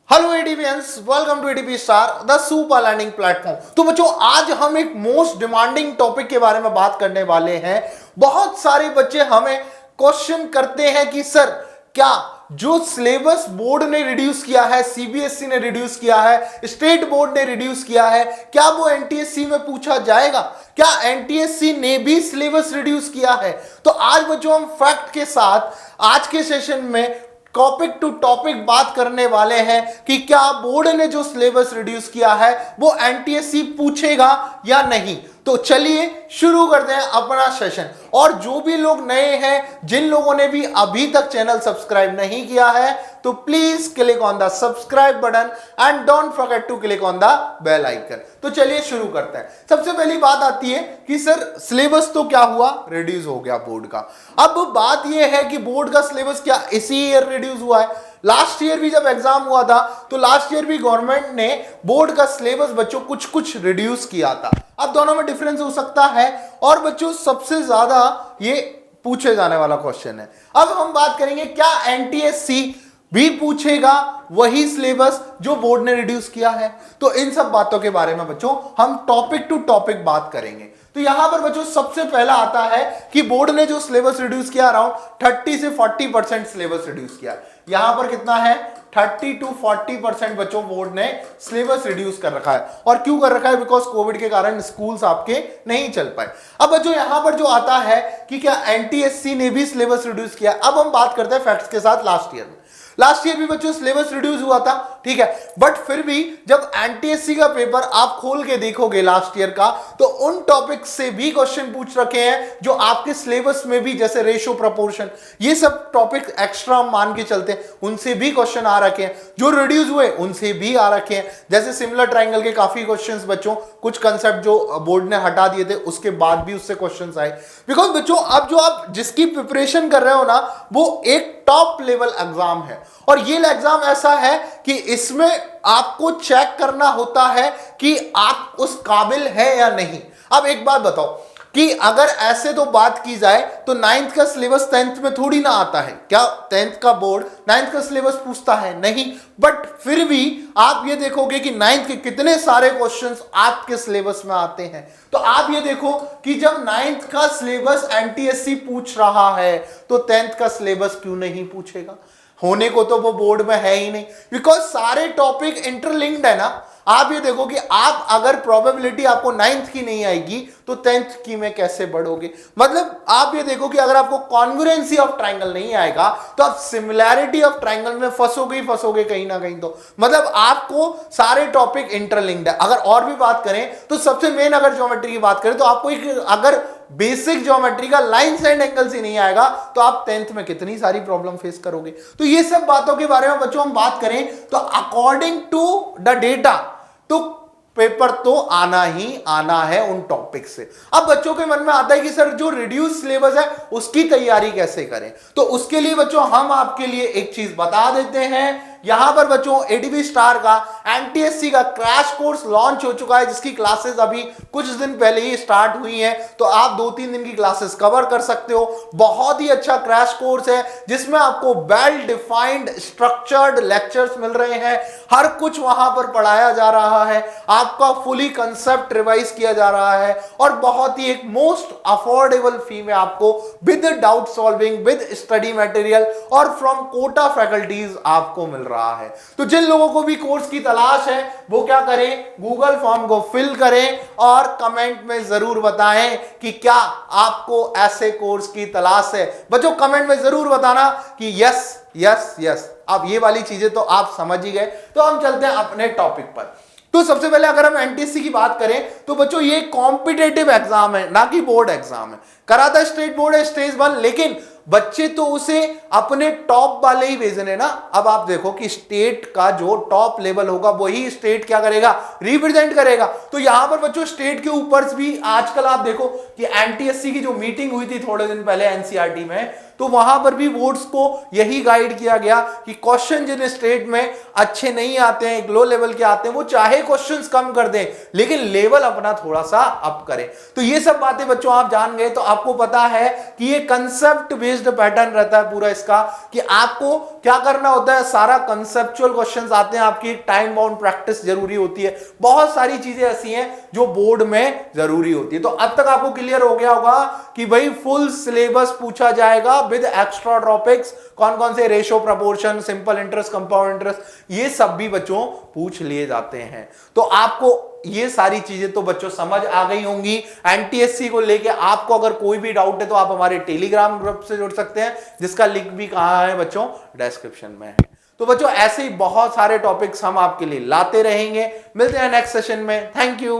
Hello एडीवियंस, welcome to ADP Star the super learning platform. तो बच्चों, आज हम एक मोस्ट डिमांडिंग टॉपिक के बारे में बात करने वाले हैं। बहुत सारे बच्चे हमें क्वेश्चन करते हैं कि सर, क्या जो सिलेबस बोर्ड ने रिड्यूस किया है, सीबीएसई ने रिड्यूस किया है, स्टेट बोर्ड ने रिड्यूस किया है, क्या वो एनटीएससी में पूछा जाएगा? क्या एनटीएससी ने भी सिलेबस रिड्यूस किया है? तो आज बच्चों हम फैक्ट के साथ आज के सेशन में टॉपिक टू टॉपिक बात करने वाले हैं कि क्या बोर्ड ने जो सिलेबस रिड्यूस किया है वो एनटीएससी पूछेगा या नहीं। तो चलिए शुरू करते हैं अपना सेशन। और जो भी लोग नए हैं, जिन लोगों ने भी अभी तक चैनल सब्सक्राइब नहीं किया है, तो please click on the subscribe button and don't forget to click on the bell icon. तो चलिए शुरू करते हैं। सबसे पहली बात आती है कि सर, सिलेबस तो क्या हुआ, रिड्यूस हो गया बोर्ड का। अब बात यह है कि बोर्ड का सिलेबस क्या इसी ईयर रिड्यूस हुआ है? लास्ट ईयर भी जब एग्जाम हुआ था तो लास्ट ईयर भी गवर्नमेंट ने बोर्ड का सिलेबस बच्चों कुछ रिड्यूस किया था। अब दोनों में डिफरेंस हो सकता है। और बच्चों, सबसे ज्यादा ये पूछे जाने वाला क्वेश्चन है। अब हम बात करेंगे, क्या एनटीएससी भी पूछेगा वही सिलेबस जो बोर्ड ने रिड्यूस किया है? तो इन सब बातों के बारे में बच्चों हम टॉपिक टू टॉपिक बात करेंगे। तो यहां पर बच्चों सबसे पहला आता है कि बोर्ड ने जो सिलेबस रिड्यूस किया, अराउंड 30 से 40% सिलेबस रिड्यूस किया। यहां पर कितना है? 30 to 40% बच्चों बोर्ड ने सिलेबस रिड्यूस कर रखा है। और क्यों कर रखा है? बिकॉज कोविड के कारण स्कूल्स आपके नहीं चल पाए। अब बच्चों यहां पर जो आता है कि क्या एनटीएससी ने भी सिलेबस रिड्यूस किया। अब हम बात करते हैं फैक्ट्स के साथ। लास्ट ईयर भी बच्चों सिलेबस रिड्यूस हुआ था, ठीक है। बट फिर भी जब एनटीएससी का पेपर आप खोल के देखोगे लास्ट ईयर का, तो उन टॉपिक से भी क्वेश्चन पूछ रखे हैं जो आपके सिलेबस में भी, जैसे रेशो, प्रपोर्शन, ये सब टॉपिक एक्स्ट्रा मान के चलते हैं, उनसे भी क्वेश्चन आ रखे हैं। जो रिड्यूस हुए उनसे भी आ रखे हैं। जैसे सिमिलर ट्राइंगल के काफी क्वेश्चंस बच्चों, कुछ कंसेप्ट जो बोर्ड ने हटा दिए थे उसके बाद भी उससे क्वेश्चंस आए। बिकॉज बच्चों, अब जो आप जिसकी प्रिपरेशन कर रहे हो ना, वो एक टॉप लेवल एग्जाम है। और ये एग्जाम ऐसा है कि इसमें आपको चेक करना होता है कि आप उस काबिल है या नहीं। अब एक बात बताओ कि अगर ऐसे तो बात की जाए तो 9th का सिलेबस 10th में थोड़ी ना आता है। क्या 10th का बोर्ड 9th का सिलेबस पूछता है? नहीं। बट फिर भी आप ये देखोगे कि 9th के कितने सारे क्वेश्चंस आपके सिलेबस में आते हैं। तो आप ये देखो कि जब 9th का सिलेबस एनटीएससी पूछ रहा है तो 10th का सिलेबस क्यों नहीं पूछेगा? होने को तो वो बोर्ड में है ही नहीं, बिकॉज सारे टॉपिक इंटरलिंक्ड है ना। आप ये देखो कि आप अगर प्रोबेबिलिटी आपको 9th की नहीं आएगी तो 10th की में कैसे बढ़ोगे? मतलब आप ये देखो कि अगर आपको कॉन्ग्रुएंसी ऑफ ट्रायंगल नहीं आएगा तो आप सिमिलैरिटी ऑफ ट्रायंगल में फंसोगे कहीं ना कहीं। तो मतलब आपको सारे टॉपिक इंटरलिंक्ड है। अगर और भी बात करें तो सबसे मेन, अगर ज्योमेट्री की बात करें तो आपको एक, अगर बेसिक ज्योमेट्री का लाइन्स एंड एंगल्स ही नहीं आएगा तो आप 10th में कितनी सारी प्रॉब्लम फेस करोगे। तो ये सब बातों के बारे में बच्चों हम बात करें तो अकॉर्डिंग टू द डेटा तो पेपर तो आना ही आना है उन टॉपिक से। अब बच्चों के मन में आता है कि सर, जो रिड्यूस सिलेबस है उसकी तैयारी कैसे करें? तो उसके लिए बच्चों हम आपके लिए एक चीज बता देते हैं। यहां पर बच्चों एडीबी स्टार का एनटीएससी का क्रैश कोर्स लॉन्च हो चुका है, जिसकी क्लासेस अभी कुछ दिन पहले ही स्टार्ट हुई हैं। तो आप 2-3 दिन की क्लासेस कवर कर सकते हो। बहुत ही अच्छा क्रैश कोर्स है जिसमें आपको वेल डिफाइंड स्ट्रक्चर्ड लेक्चर्स मिल रहे हैं। हर कुछ वहां पर पढ़ाया जा रहा है, आपका फुली कंसेप्ट रिवाइज किया जा रहा है और बहुत ही एक मोस्ट अफोर्डेबल फी में आपको with doubt solving, with study material और फ्रॉम कोटा फैकल्टीज आपको मिल रहा है। तो जिन लोगों को भी कोर्स की तलाश है वो क्या करें? गूगल फॉर्म को फिल करें और कमेंट में जरूर बताएं कि क्या आपको ऐसे कोर्स की तलाश है। बच्चों कमेंट में जरूर बताना कि यस यस यस। अब ये वाली चीजें तो आप समझ ही गए। तो हम चलते हैं अपने टॉपिक पर। तो सबसे पहले अगर हम एनटीएससी की बात करें तो बच्चों ये कॉम्पिटेटिव एग्जाम है, ना कि बोर्ड एग्जाम है। करा था स्टेट बोर्ड है, स्टेज 1, लेकिन बच्चे तो उसे अपने टॉप वाले ही भेजने ना। अब आप देखो कि स्टेट का जो टॉप लेवल होगा वही स्टेट क्या करेगा? रिप्रेजेंट करेगा। तो यहां पर बच्चों स्टेट के ऊपर भी आजकल आप देखो कि एनटीएससी की जो मीटिंग हुई थी थोड़े दिन पहले एनसीईआरटी में, तो वहां पर भी बोर्ड्स को यही गाइड किया गया कि क्वेश्चन जिन स्टेट में अच्छे नहीं आते हैं, लो लेवल के आते हैं, वो चाहे क्वेश्चंस कम कर दें लेकिन लेवल अपना थोड़ा सा अप करें। तो ये सब बातें बच्चों आप जान गए, तो आपको पता है कि ये कंसेप्ट बेस्ड पैटर्न रहता है पूरा इसका, कि आपको क्या करना होता है, सारा कंसेप्चुअल क्वेश्चंस आते हैं, आपकी टाइम बाउंड प्रैक्टिस जरूरी होती है, बहुत सारी चीजें ऐसी हैं जो बोर्ड में जरूरी होती है। तो अब तक आपको क्लियर हो गया होगा कि भाई फुल सिलेबस पूछा जाएगा विद एक्स्ट्रा टॉपिक्स, कौन कौन से ratio, proportion, simple interest, compound interest, ये सब भी बच्चों पूछ लिए जाते हैं। तो आपको ये सारी चीजें तो बच्चों समझ आ गई होंगी। एनटीएससी को लेके आपको अगर कोई भी डाउट है तो आप हमारे टेलीग्राम ग्रुप से जुड़ सकते हैं, जिसका लिंक भी कहां है बच्चों, डिस्क्रिप्शन में है। तो बच्चों ऐसे ही बहुत सारे टॉपिक्स हम आपके लिए लाते रहेंगे। मिलते हैं नेक्स्ट सेशन में। Thank you.